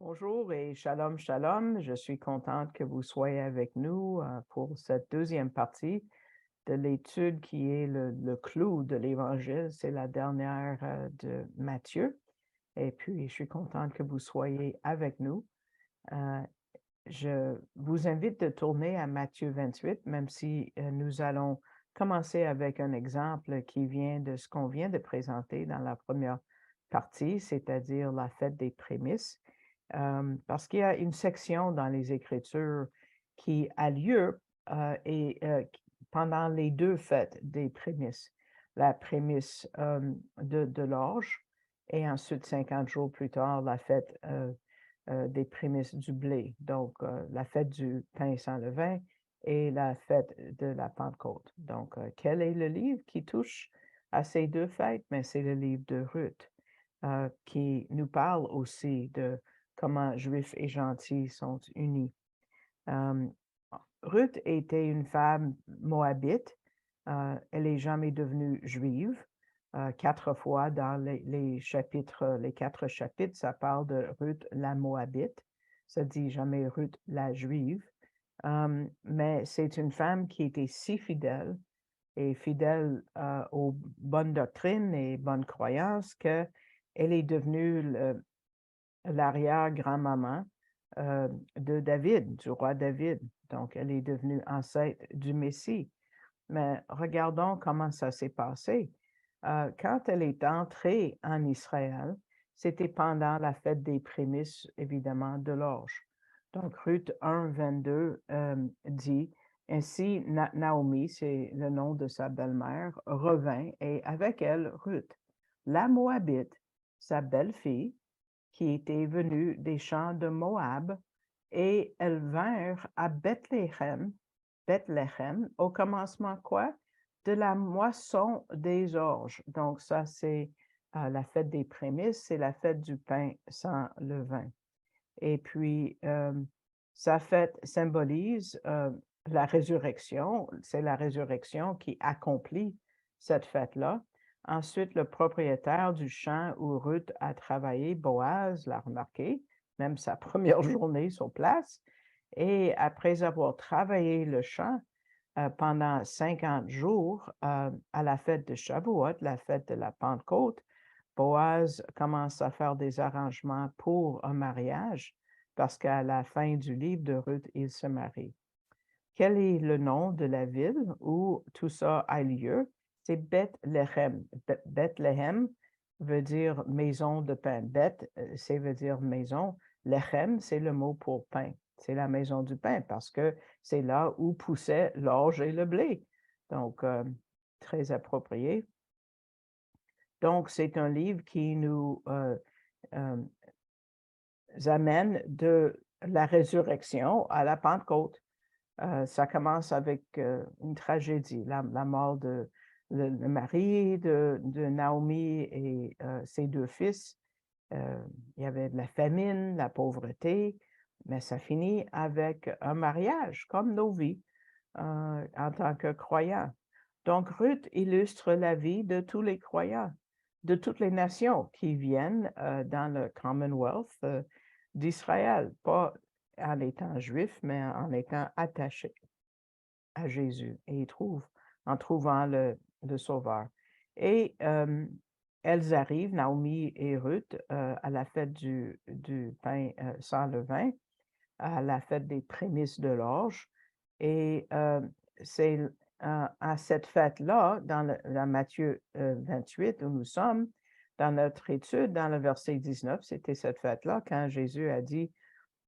Bonjour et shalom, shalom. Je suis contente que vous soyez avec nous pour cette deuxième partie de l'étude qui est le clou de l'Évangile. C'est la dernière de Matthieu. Et puis, je suis contente que vous soyez avec nous. Euh, je vous invite de tourner à Matthieu 28, même si nous allons commencer avec un exemple qui vient de ce qu'on vient de présenter dans la première partie, c'est-à-dire la fête des prémices. Parce qu'il y a une section dans les Écritures qui a lieu pendant les deux fêtes des prémices. La prémisse de l'orge et ensuite 50 jours plus tard, la fête des prémices du blé. Donc, la fête du pain sans levain et la fête de la Pentecôte. Donc, quel est le livre qui touche à ces deux fêtes? Mais c'est le livre de Ruth, qui nous parle aussi de comment Juifs et gentils sont unis. Euh, Ruth était une femme moabite. Elle n'est jamais devenue juive. Quatre fois dans les chapitres, les quatre chapitres, ça parle de Ruth la moabite. Ça dit jamais Ruth la juive. Mais c'est une femme qui était si fidèle et fidèle aux bonnes doctrines et bonnes croyances qu'elle est devenue l'arrière-grand-maman de David, du roi David. Donc, elle est devenue ancêtre du Messie. Mais regardons comment ça s'est passé. Quand elle est entrée en Israël, c'était pendant la fête des prémices, évidemment, de l'orge. Donc, Ruth 1, 22 dit, ainsi Naomi, c'est le nom de sa belle-mère, revint et avec elle Ruth, la Moabite, sa belle-fille, qui était venue des champs de Moab, et elles vinrent à Bethléem, au commencement quoi? De la moisson des orges. Donc ça, c'est la fête des prémices, c'est la fête du pain sans levain. Et puis, sa fête symbolise la résurrection. C'est la résurrection qui accomplit cette fête-là. Ensuite, le propriétaire du champ où Ruth a travaillé, Boaz, l'a remarqué, même sa première journée sur place. Et après avoir travaillé le champ pendant 50 jours à la fête de Shavuot, la fête de la Pentecôte, Boaz commence à faire des arrangements pour un mariage parce qu'à la fin du livre de Ruth, il se marie. Quel est le nom de la ville où tout ça a lieu? C'est Bethléem. Bethléem veut dire maison de pain. Beth, c'est veut dire maison. Lechem, c'est le mot pour pain. C'est la maison du pain parce que c'est là où poussaient l'orge et le blé. Donc, très approprié. Donc, c'est un livre qui nous euh, amène de la résurrection à la Pentecôte. Ça commence avec une tragédie, la mort de le mari de Naomi et ses deux fils. Il y avait de la famine, la pauvreté, mais ça finit avec un mariage, comme nos vies en tant que croyants. Donc, Ruth illustre la vie de tous les croyants, de toutes les nations qui viennent dans le Commonwealth d'Israël, pas en étant juifs, mais en étant attachés à Jésus et en trouvant le Sauveur. Et elles arrivent, Naomi et Ruth, à la fête du pain sans levain, à la fête des prémices de l'orge. Et c'est à cette fête-là, dans Matthieu 28, où nous sommes, dans notre étude, dans le verset 19, c'était cette fête-là, quand Jésus a dit,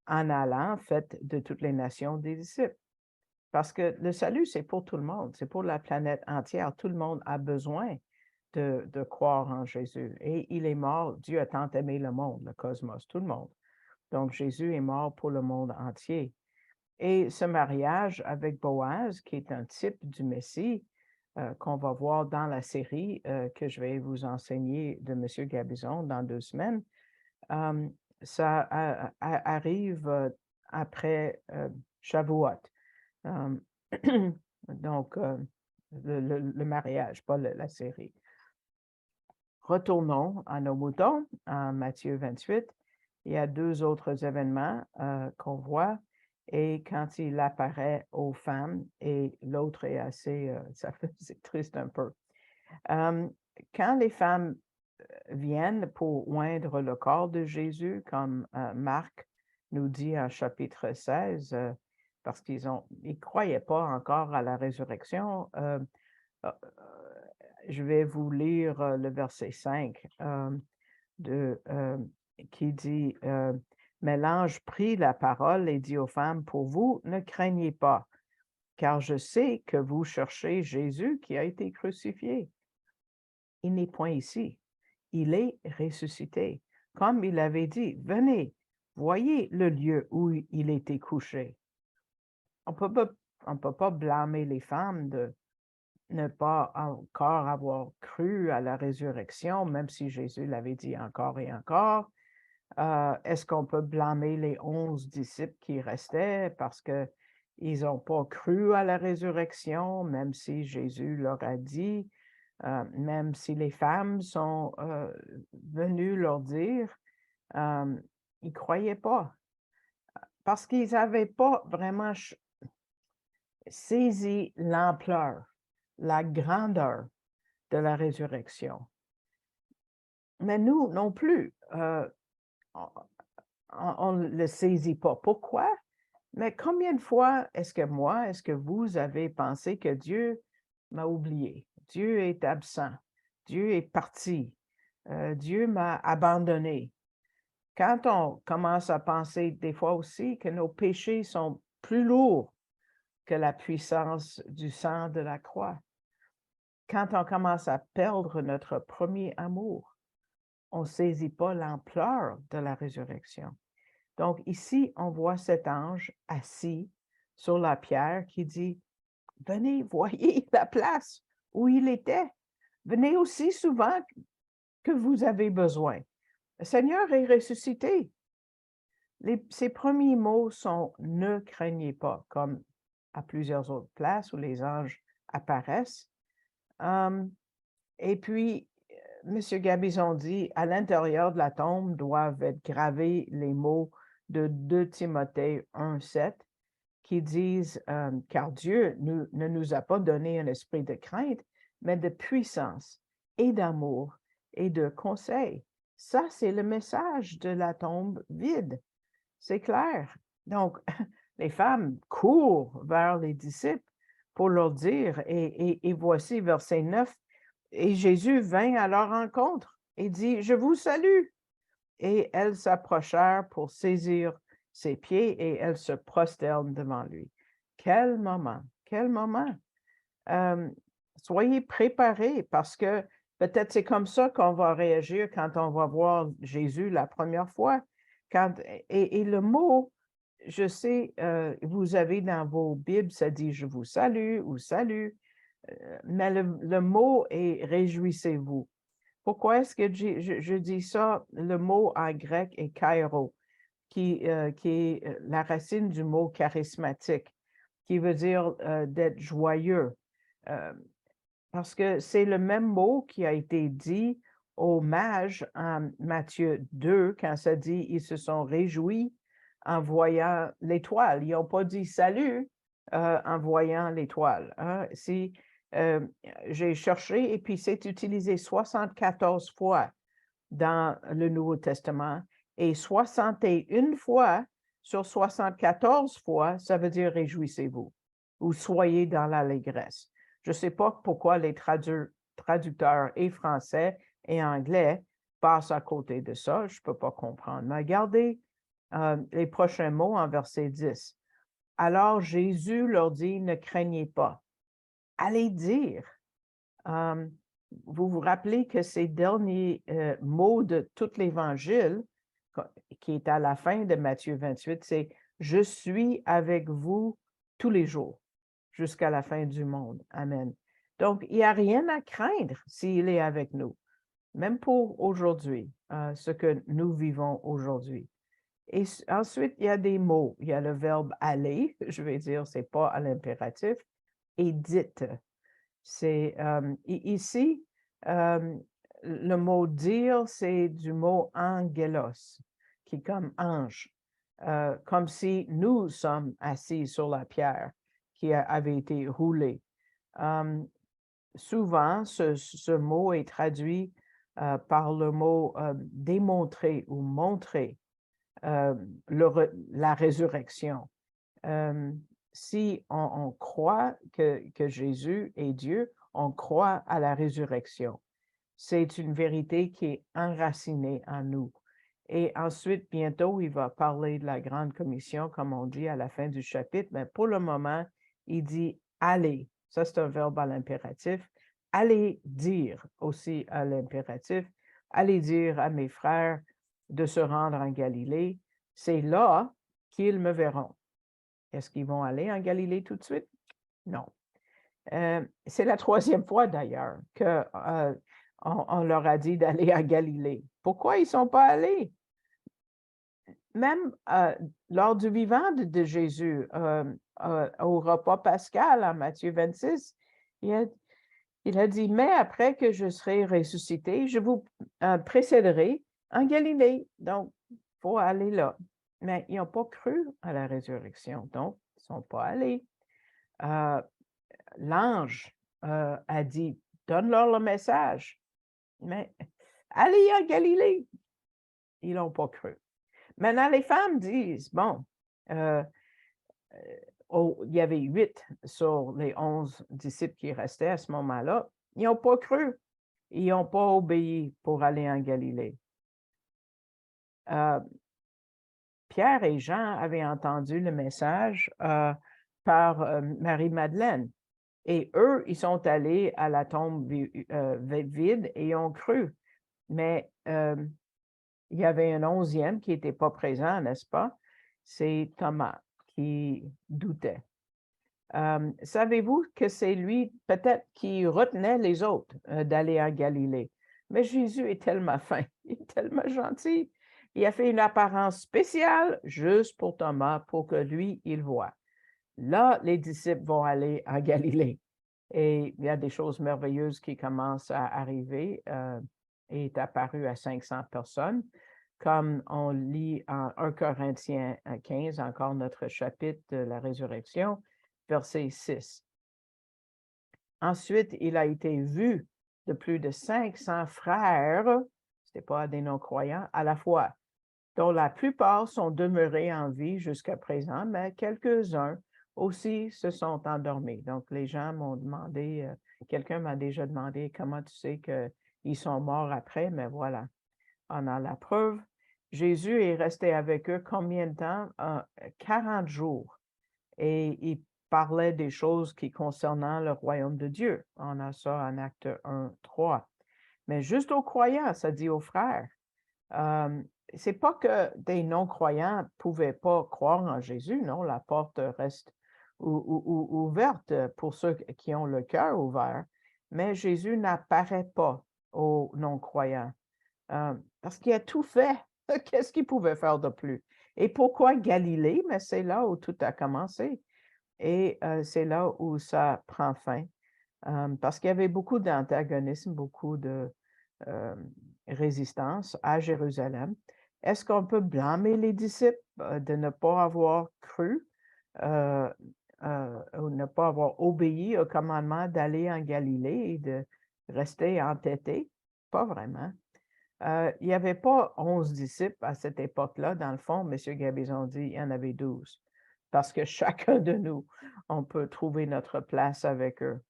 en allant, faites de toutes les nations des disciples. Parce que le salut, c'est pour tout le monde, c'est pour la planète entière. Tout le monde a besoin de croire en Jésus. Et il est mort, Dieu a tant aimé le monde, le cosmos, tout le monde. Donc Jésus est mort pour le monde entier. Et ce mariage avec Boaz, qui est un type du Messie, qu'on va voir dans la série que je vais vous enseigner de M. Gabizon dans 2 semaines, euh, ça arrive après Shavuot. Euh, donc, le mariage, pas la série. Retournons à nos moutons, en Matthieu 28. il y a 2 autres événements, qu'on voit et quand il apparaît aux femmes et l'autre est assez, c'est triste un peu. Hem, Quand les femmes viennent pour oindre le corps de Jésus, comme Marc nous dit en chapitre 16, parce ils croyaient pas encore à la résurrection. Euh, je vais vous lire le verset 5 de, qui dit, mais l'ange prit la parole et dit aux femmes, pour vous, ne craignez pas, car je sais que vous cherchez Jésus qui a été crucifié. Il n'est point ici. Il est ressuscité. Comme il avait dit, venez, voyez le lieu où il était couché. On ne peut pas blâmer les femmes de ne pas encore avoir cru à la résurrection, même si Jésus l'avait dit encore et encore. Est-ce qu'on peut blâmer les 11 disciples qui restaient parce qu'ils n'ont pas cru à la résurrection, même si Jésus leur a dit, même si les femmes sont venues leur dire, ils ne croyaient pas parce qu'ils n'avaient pas vraiment saisi l'ampleur, la grandeur de la résurrection. Mais nous non plus, on ne le saisit pas. Pourquoi? Mais combien de fois est-ce que vous avez pensé que Dieu m'a oublié? Dieu est absent. Dieu est parti. Dieu m'a abandonné. Quand on commence à penser des fois aussi que nos péchés sont plus lourds que la puissance du sang de la croix, quand on commence à perdre notre premier amour, on ne saisit pas l'ampleur de la résurrection. Donc ici, on voit cet ange assis sur la pierre qui dit, venez, voyez la place où il était. Venez aussi souvent que vous avez besoin. Le Seigneur est ressuscité. Ses premiers mots sont ne craignez pas, comme à plusieurs autres places où les anges apparaissent. Et puis, M. Gabizon dit, à l'intérieur de la tombe doivent être gravés les mots de 2 Timothée 1,7 qui disent, car Dieu ne nous a pas donné un esprit de crainte, mais de puissance et d'amour et de conseil. Ça, c'est le message de la tombe vide. C'est clair. Donc, les femmes courent vers les disciples pour leur dire, et voici verset 9, et Jésus vint à leur rencontre et dit, je vous salue. Et elles s'approchèrent pour saisir ses pieds et elles se prosternent devant lui. Quel moment, quel moment. Soyez préparés parce que peut-être c'est comme ça qu'on va réagir quand on va voir Jésus la première fois. Et le mot, je sais, vous avez dans vos Bibles, ça dit je vous salue ou salut, mais le mot est réjouissez-vous. Pourquoi est-ce que je dis ça? Le mot en grec est kairo, qui est la racine du mot charismatique, qui veut dire d'être joyeux. Parce que c'est le même mot qui a été dit aux mages en Matthieu 2, quand ça dit ils se sont réjouis en voyant l'étoile. Ils n'ont pas dit salut en voyant l'étoile. Hein. Si j'ai cherché et puis c'est utilisé 74 fois dans le Nouveau Testament et 61 fois sur 74 fois, ça veut dire réjouissez-vous ou soyez dans l'allégresse. Je ne sais pas pourquoi les traducteurs et français et anglais passent à côté de ça, je ne peux pas comprendre. Mais regardez les prochains mots en verset 10. Alors Jésus leur dit, ne craignez pas. Allez dire, vous vous rappelez que ces derniers mots de tout l'Évangile, qui est à la fin de Matthieu 28, c'est « Je suis avec vous tous les jours jusqu'à la fin du monde. Amen. » Donc, il n'y a rien à craindre s'il est avec nous, même pour aujourd'hui, ce que nous vivons aujourd'hui. Et ensuite, il y a des mots. Il y a le verbe « aller », je vais dire, ce n'est pas à l'impératif, et « dites ». C'est ici, le mot dire, c'est du mot angelos, qui est comme ange, comme si nous sommes assis sur la pierre qui avait été roulée. Souvent, ce mot est traduit par le mot démontrer ou montrer la résurrection. Si on croit que Jésus est Dieu, on croit à la résurrection. C'est une vérité qui est enracinée en nous. Et ensuite, bientôt, il va parler de la grande commission, comme on dit à la fin du chapitre, mais pour le moment, il dit « allez ». Ça, c'est un verbe à l'impératif. « Allez dire » aussi à l'impératif. « Allez dire à mes frères de se rendre en Galilée. C'est là qu'ils me verront. » Est-ce qu'ils vont aller en Galilée tout de suite? Non. C'est la troisième fois d'ailleurs qu'on leur a dit d'aller à Galilée. Pourquoi ils ne sont pas allés? Même lors du vivant de Jésus, au repas pascal en Matthieu 26, il a dit, mais après que je serai ressuscité, je vous précéderai en Galilée. Donc, il faut aller là. Mais ils n'ont pas cru à la résurrection, donc ils ne sont pas allés. L'ange a dit, donne-leur le message, mais allez en Galilée. Ils n'ont pas cru. Maintenant, les femmes disent, bon, il y avait 8 sur les 11 disciples qui restaient à ce moment-là. Ils n'ont pas cru. Ils n'ont pas obéi pour aller en Galilée. Pierre et Jean avaient entendu le message par Marie-Madeleine. Et eux, ils sont allés à la tombe vide et ont cru. Mais il y avait un 11e qui n'était pas présent, n'est-ce pas? C'est Thomas qui doutait. Savez-vous que c'est lui peut-être qui retenait les autres d'aller en Galilée? Mais Jésus est tellement fin, il est tellement gentil. Il a fait une apparence spéciale juste pour Thomas, pour que lui, il voit. Là, les disciples vont aller en Galilée. Et il y a des choses merveilleuses qui commencent à arriver et est apparu à 500 personnes. Comme on lit en 1 Corinthiens 15, encore notre chapitre de la résurrection, verset 6. Ensuite, il a été vu de plus de 500 frères, ce n'était pas des non-croyants, à la fois, dont la plupart sont demeurés en vie jusqu'à présent, mais quelques-uns aussi se sont endormis. Donc, les gens m'ont demandé, quelqu'un m'a déjà demandé comment tu sais qu'ils sont morts après, mais voilà, on a la preuve. Jésus est resté avec eux combien de temps? 40 jours. Et il parlait des choses qui concernant le royaume de Dieu. On a ça en Acte 1, 3. Mais juste aux croyants, ça dit aux frères. C'est pas que des non-croyants ne pouvaient pas croire en Jésus, non, la porte reste ouverte pour ceux qui ont le cœur ouvert, mais Jésus n'apparaît pas aux non-croyants parce qu'il a tout fait. Qu'est-ce qu'il pouvait faire de plus? Et pourquoi Galilée? Mais c'est là où tout a commencé et c'est là où ça prend fin parce qu'il y avait beaucoup d'antagonisme, beaucoup de résistance à Jérusalem. Est-ce qu'on peut blâmer les disciples de ne pas avoir cru ou ne pas avoir obéi au commandement d'aller en Galilée et de rester entêtés? Pas vraiment. Il n'y avait pas 11 disciples à cette époque-là. Dans le fond, M. Gabizon dit il y en avait 12. Parce que chacun de nous, on peut trouver notre place avec eux.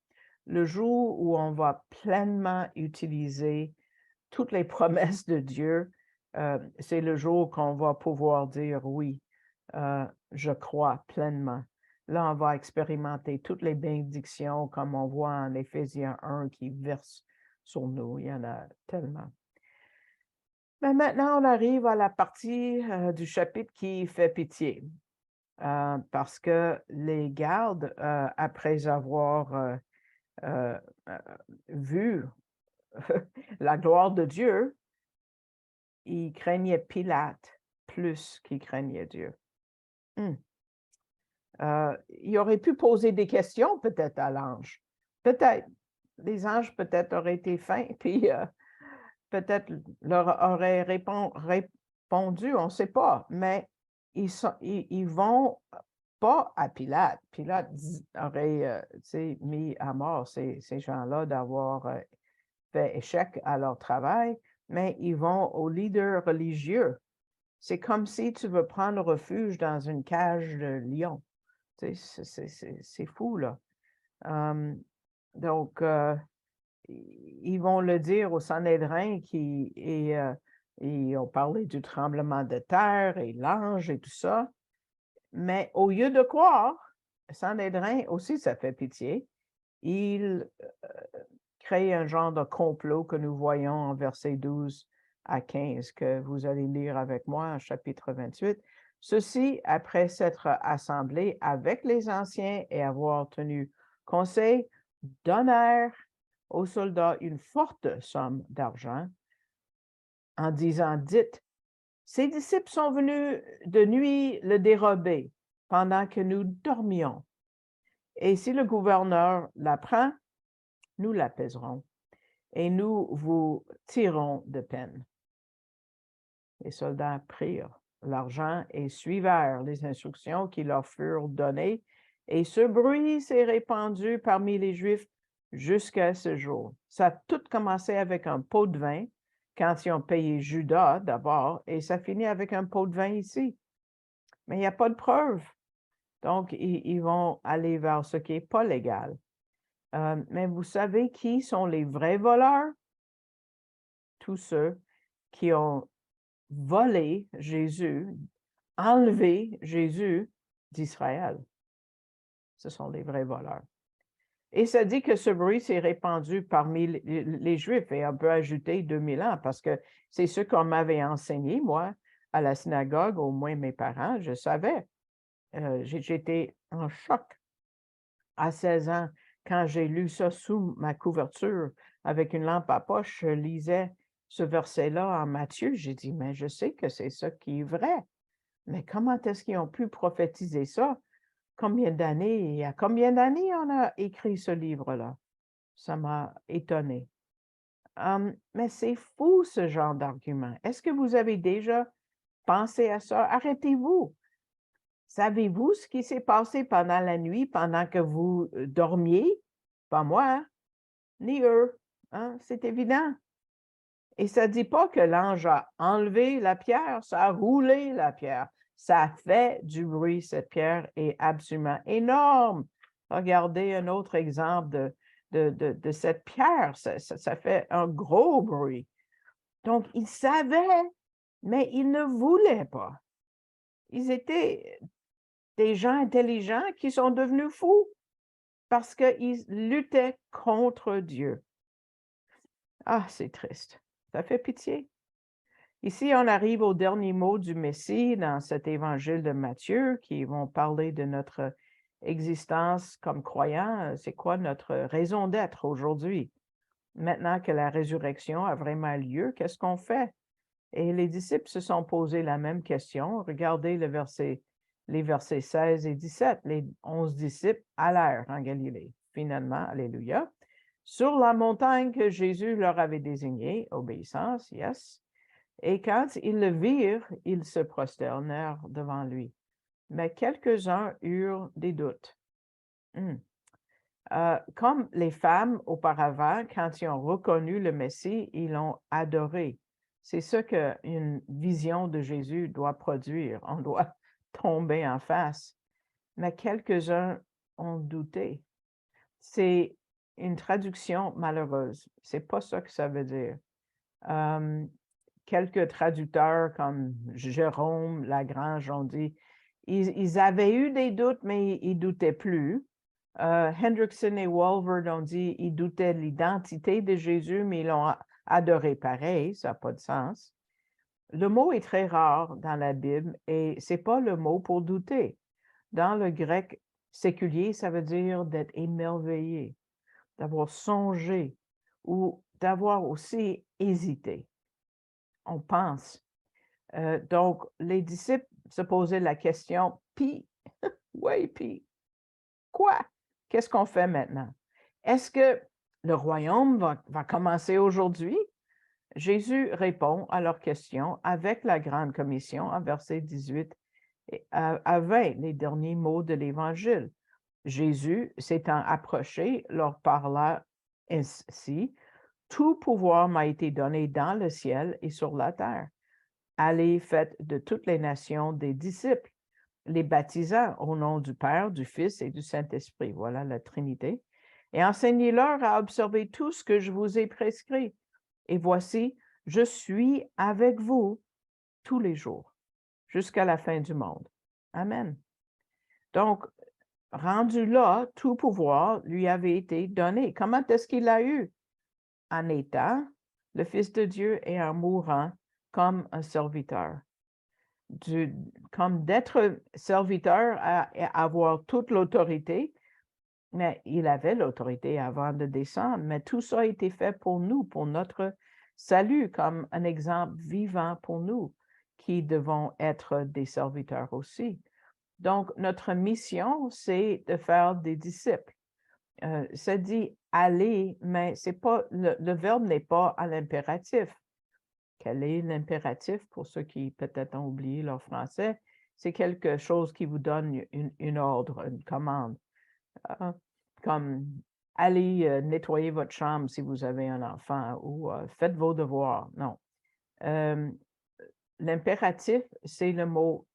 Le jour où on va pleinement utiliser toutes les promesses de Dieu, c'est le jour qu'on va pouvoir dire oui, je crois pleinement. Là, on va expérimenter toutes les bénédictions comme on voit en Éphésiens 1 qui versent sur nous. Il y en a tellement. Mais maintenant, on arrive à la partie du chapitre qui fait pitié. Parce que les gardes, après avoir vu la gloire de Dieu, ils craignaient Pilate plus qu'ils craignaient Dieu. Il aurait pu poser des questions peut-être à l'ange. Peut-être. Les anges peut-être auraient été fins, puis peut-être leur auraient répondu, on ne sait pas, mais ils vont pas à Pilate. Pilate aurait mis à mort ces gens-là d'avoir fait échec à leur travail, mais ils vont aux leaders religieux. C'est comme si tu veux prendre refuge dans une cage de lion. C'est fou, là. Donc, ils vont le dire au Sanhédrin ils ont parlé du tremblement de terre et l'ange et tout ça. Mais au lieu de croire, le Sanhédrin aussi, ça fait pitié. Il crée un genre de complot que nous voyons en versets 12 à 15, que vous allez lire avec moi en chapitre 28. Ceci, après s'être assemblés avec les anciens et avoir tenu conseil, donnèrent aux soldats une forte somme d'argent en disant, dites, ces disciples sont venus de nuit le dérober pendant que nous dormions. Et si le gouverneur l'apprend, nous l'apaiserons et nous vous tirons de peine. Les soldats prirent l'argent et suivirent les instructions qui leur furent données, et ce bruit s'est répandu parmi les Juifs jusqu'à ce jour. Ça a tout commencé avec un pot de vin, quand ils ont payé Judas d'abord, et ça finit avec un pot de vin ici. Mais il n'y a pas de preuve. Donc, ils vont aller vers ce qui n'est pas légal. Mais vous savez qui sont les vrais voleurs? Tous ceux qui ont volé Jésus, enlevé Jésus d'Israël. Ce sont les vrais voleurs. Et ça dit que ce bruit s'est répandu parmi les Juifs, et on peut ajouter 2000 ans, parce que c'est ce qu'on m'avait enseigné, moi, à la synagogue, au moins mes parents, je savais. J'étais en choc à 16 ans quand j'ai lu ça sous ma couverture avec une lampe à poche. Je lisais ce verset-là en Matthieu. J'ai dit, mais je sais que c'est ça qui est vrai. Mais comment est-ce qu'ils ont pu prophétiser ça? Il y a combien d'années on a écrit ce livre-là? Ça m'a étonné. Mais c'est fou, ce genre d'argument. Est-ce que vous avez déjà pensé à ça? Arrêtez-vous. Savez-vous ce qui s'est passé pendant la nuit, pendant que vous dormiez? Pas moi, hein? Ni eux. Hein? C'est évident. Et ça ne dit pas que l'ange a enlevé la pierre, ça a roulé la pierre. Ça fait du bruit, cette pierre est absolument énorme. Regardez un autre exemple de cette pierre, ça fait un gros bruit. Donc, ils savaient, mais ils ne voulaient pas. Ils étaient des gens intelligents qui sont devenus fous parce qu'ils luttaient contre Dieu. Ah, c'est triste. Ça fait pitié. Ici, on arrive au dernier mot du Messie dans cet évangile de Matthieu qui vont parler de notre existence comme croyants. C'est quoi notre raison d'être aujourd'hui? Maintenant que la résurrection a vraiment lieu, qu'est-ce qu'on fait? Et les disciples se sont posé la même question. Regardez les versets 16 et 17. Les 11 disciples allèrent en Galilée. Finalement, alléluia, sur la montagne que Jésus leur avait désignée, obéissance, yes. Et quand ils le virent, ils se prosternèrent devant lui. Mais quelques-uns eurent des doutes. Comme les femmes auparavant, quand ils ont reconnu le Messie, ils l'ont adoré. C'est ce qu'une vision de Jésus doit produire. On doit tomber en face. Mais quelques-uns ont douté. C'est une traduction malheureuse. C'est pas ça que ça veut dire. Quelques traducteurs comme Jérôme Lagrange ont dit ils avaient eu des doutes, mais ils ne doutaient plus. Hendrickson et Walvoord ont dit ils doutaient de l'identité de Jésus, mais ils l'ont adoré pareil, ça n'a pas de sens. Le mot est très rare dans la Bible et ce n'est pas le mot pour douter. Dans le grec séculier, ça veut dire d'être émerveillé, d'avoir songé ou d'avoir aussi hésité. On pense. Donc, les disciples se posaient la question, puis, oui, puis, quoi? Qu'est-ce qu'on fait maintenant? Est-ce que le royaume va commencer aujourd'hui? Jésus répond à leurs questions avec la grande commission en versets 18 à 20, les derniers mots de l'Évangile. Jésus, s'étant approché, leur parla ainsi: Tout pouvoir m'a été donné dans le ciel et sur la terre. Allez, faites de toutes les nations des disciples, les baptisant au nom du Père, du Fils et du Saint-Esprit. Voilà la Trinité. Et enseignez-leur à observer tout ce que je vous ai prescrit. Et voici, je suis avec vous tous les jours, jusqu'à la fin du monde. Amen. Donc, rendu là, tout pouvoir lui avait été donné. Comment est-ce qu'il l'a eu? En étant le Fils de Dieu et en mourant comme un serviteur. Comme d'être serviteur à avoir toute l'autorité, mais il avait l'autorité avant de descendre, mais tout ça a été fait pour nous, pour notre salut, comme un exemple vivant pour nous, qui devons être des serviteurs aussi. Donc, notre mission, c'est de faire des disciples. Ça dit aller, mais c'est pas, le verbe n'est pas à l'impératif. Quel est l'impératif pour ceux qui peut-être ont oublié leur français? C'est quelque chose qui vous donne une ordre, une commande. Comme allez nettoyer votre chambre si vous avez un enfant ou faites vos devoirs. Non. L'impératif, c'est le mot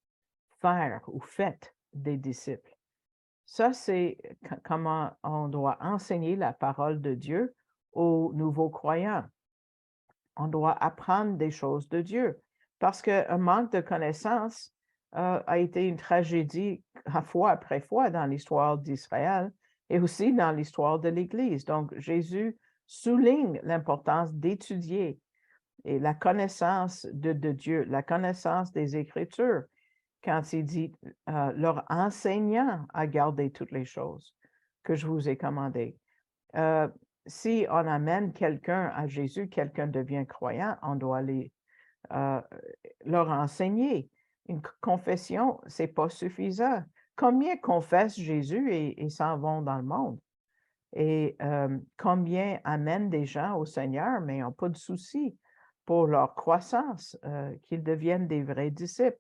faire ou faites des disciples. Ça, c'est comment on doit enseigner la parole de Dieu aux nouveaux croyants. On doit apprendre des choses de Dieu parce qu'un manque de connaissances a été une tragédie fois après fois dans l'histoire d'Israël et aussi dans l'histoire de l'Église. Donc, Jésus souligne l'importance d'étudier et la connaissance de Dieu, la connaissance des Écritures, quand il dit leur enseignant à garder toutes les choses que je vous ai commandées. Si on amène quelqu'un à Jésus, quelqu'un devient croyant, on doit leur enseigner. Une confession, c'est pas suffisant. Combien confessent Jésus et s'en vont dans le monde? Et combien amènent des gens au Seigneur, mais n'ont pas de souci pour leur croissance, qu'ils deviennent des vrais disciples?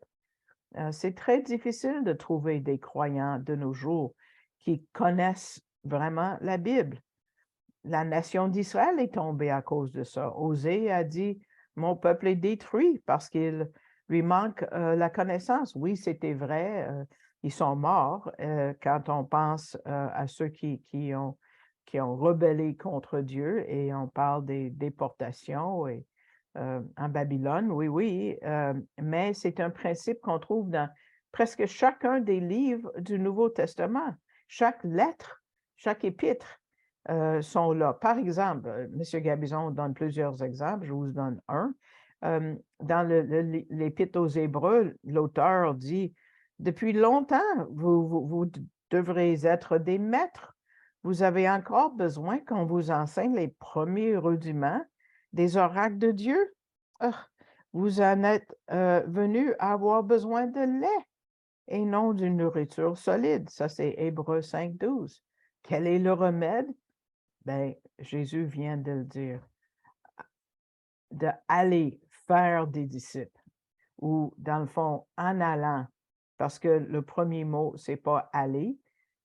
C'est très difficile de trouver des croyants de nos jours qui connaissent vraiment la Bible. La nation d'Israël est tombée à cause de ça. Osée a dit, mon peuple est détruit parce qu'il lui manque la connaissance. Oui, c'était vrai, ils sont morts quand on pense à ceux qui ont rebellé contre Dieu et on parle des déportations en Babylone, oui, oui, mais c'est un principe qu'on trouve dans presque chacun des livres du Nouveau Testament. Chaque lettre, chaque épître sont là. Par exemple, M. Gabizon donne plusieurs exemples, je vous donne un. Dans l'Épître aux Hébreux, l'auteur dit « Depuis longtemps, vous devrez être des maîtres. Vous avez encore besoin qu'on vous enseigne les premiers rudiments des oracles de Dieu. Vous en êtes venus à avoir besoin de lait et non d'une nourriture solide. » Ça, c'est Hébreux 5, 12. Quel est le remède? Ben, Jésus vient de le dire, d'aller faire des disciples, ou dans le fond, en allant, parce que le premier mot, c'est pas aller,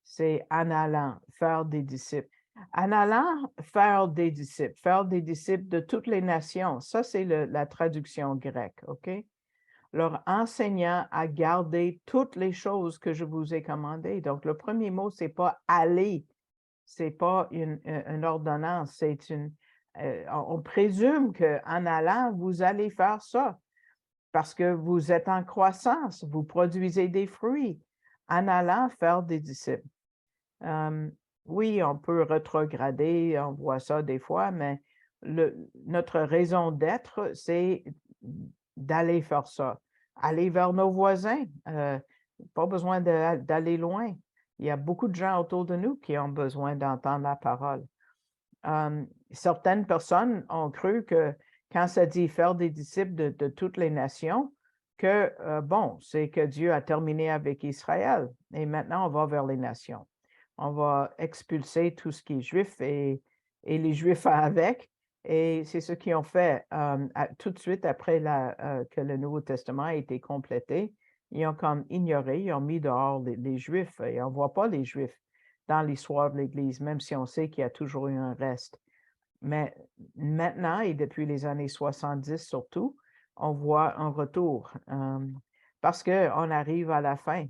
c'est en allant, faire des disciples. En allant faire des disciples de toutes les nations, ça c'est la traduction grecque, OK? Leur enseignant à garder toutes les choses que je vous ai commandées. Donc, le premier mot, c'est pas aller, c'est pas une ordonnance, c'est on présume qu'en allant, vous allez faire ça parce que vous êtes en croissance, vous produisez des fruits en allant faire des disciples. Oui, on peut rétrograder, on voit ça des fois, mais notre raison d'être, c'est d'aller faire ça. Aller vers nos voisins, pas besoin d'aller loin. Il y a beaucoup de gens autour de nous qui ont besoin d'entendre la parole. Certaines personnes ont cru que quand ça dit faire des disciples de toutes les nations, que bon, c'est que Dieu a terminé avec Israël et maintenant on va vers les nations. On va expulser tout ce qui est juif et les juifs avec Et c'est ce qu'ils ont fait tout de suite après que le Nouveau Testament a été complété. Ils ont comme ignoré, ils ont mis dehors les Juifs et on ne voit pas les Juifs dans l'histoire de l'Église, même si on sait qu'il y a toujours eu un reste. Mais maintenant, et depuis les années 70 surtout, on voit un retour parce qu'on arrive à la fin.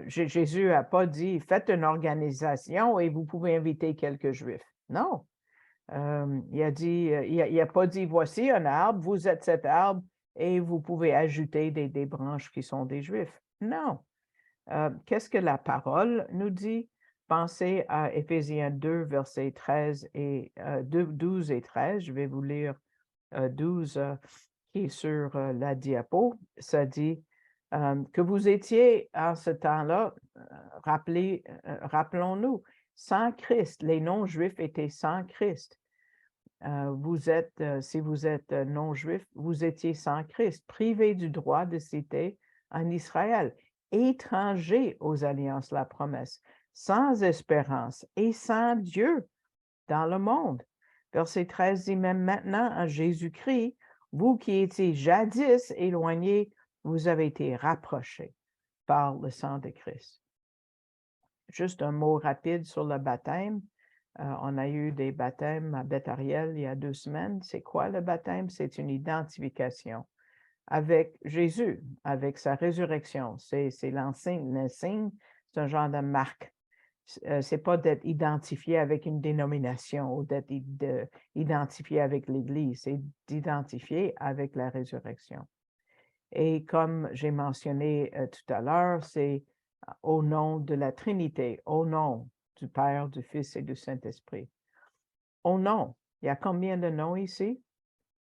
Jésus n'a pas dit, faites une organisation et vous pouvez inviter quelques Juifs. Non. Il a dit, il a pas dit, voici un arbre, vous êtes cet arbre et vous pouvez ajouter des branches qui sont des Juifs. Non. Qu'est-ce que la parole nous dit? Pensez à Éphésiens 2, versets 13 et 12 et 13. Je vais vous lire 12 qui est sur la diapo. Ça dit que vous étiez en ce temps-là, rappelons-nous, sans Christ. Les non-juifs étaient sans Christ. Si vous êtes non-juif, vous étiez sans Christ, privé du droit de cité en Israël, étranger aux alliances de la promesse, sans espérance et sans Dieu dans le monde. Verset 13 dit, même maintenant, en Jésus-Christ, vous qui étiez jadis éloignés, vous avez été rapprochés par le sang de Christ. Juste un mot rapide sur le baptême. On a eu des baptêmes à Beth-Ariel il y a 2 semaines. C'est quoi le baptême? C'est une identification avec Jésus, avec sa résurrection. C'est l'insigne. L'insigne, c'est un genre de marque. C'est pas d'être identifié avec une dénomination ou d'être identifié avec l'Église, c'est d'identifier avec la résurrection. Et comme j'ai mentionné tout à l'heure, c'est au nom de la Trinité, au nom du Père, du Fils et du Saint-Esprit. Au nom, il y a combien de noms ici?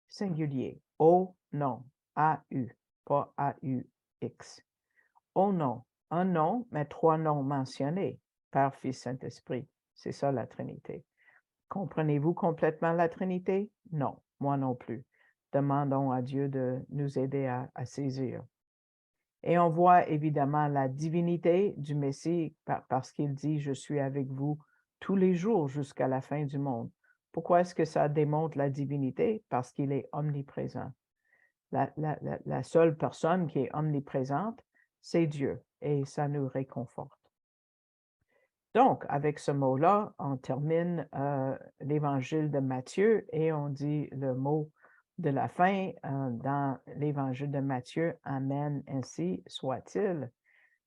Singulier. Au nom, A-U, pas A-U-X. Au nom, un nom, mais 3 noms mentionnés, Père, Fils, Saint-Esprit. C'est ça la Trinité. Comprenez-vous complètement la Trinité? Non, moi non plus. Demandons à Dieu de nous aider à saisir. Et on voit évidemment la divinité du Messie parce qu'il dit, je suis avec vous tous les jours jusqu'à la fin du monde. Pourquoi est-ce que ça démontre la divinité? Parce qu'il est omniprésent. La seule personne qui est omniprésente, c'est Dieu et ça nous réconforte. Donc, avec ce mot-là, on termine l'évangile de Matthieu et on dit le mot de la fin dans l'évangile de Matthieu. Amen, ainsi soit-il.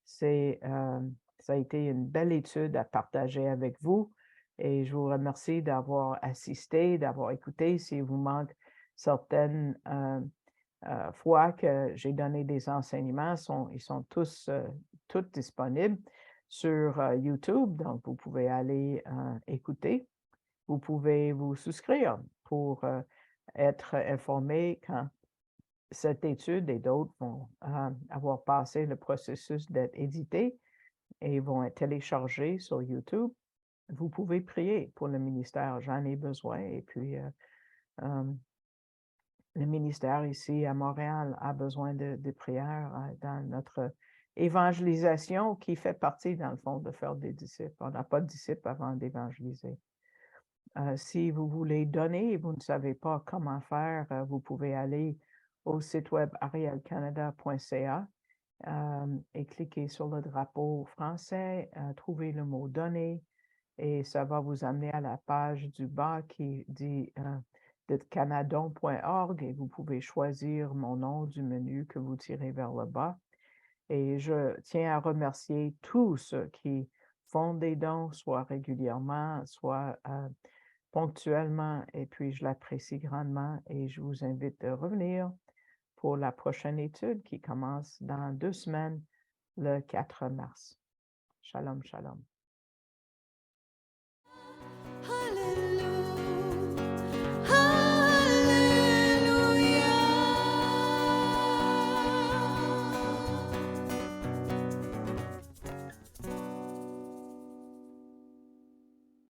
Ça a été une belle étude à partager avec vous et je vous remercie d'avoir assisté, d'avoir écouté. S'il vous manque certaines fois que j'ai donné des enseignements, ils sont tous disponibles sur YouTube, donc vous pouvez aller écouter. Vous pouvez vous souscrire pour être informé quand cette étude et d'autres vont avoir passé le processus d'être édités et vont être téléchargés sur YouTube. Vous pouvez prier pour le ministère, j'en ai besoin. Et puis, le ministère ici à Montréal a besoin de prières dans notre évangélisation qui fait partie, dans le fond, de faire des disciples. On n'a pas de disciples avant d'évangéliser. Si vous voulez donner et vous ne savez pas comment faire, vous pouvez aller au site web arielcanada.ca et cliquer sur le drapeau français, trouver le mot donner et ça va vous amener à la page du bas qui dit de canadon.org et vous pouvez choisir mon nom du menu que vous tirez vers le bas. Et je tiens à remercier tous ceux qui font des dons, soit régulièrement, soit ponctuellement, et puis je l'apprécie grandement et je vous invite à revenir pour la prochaine étude qui commence dans 2 semaines, le 4 mars. Shalom, shalom.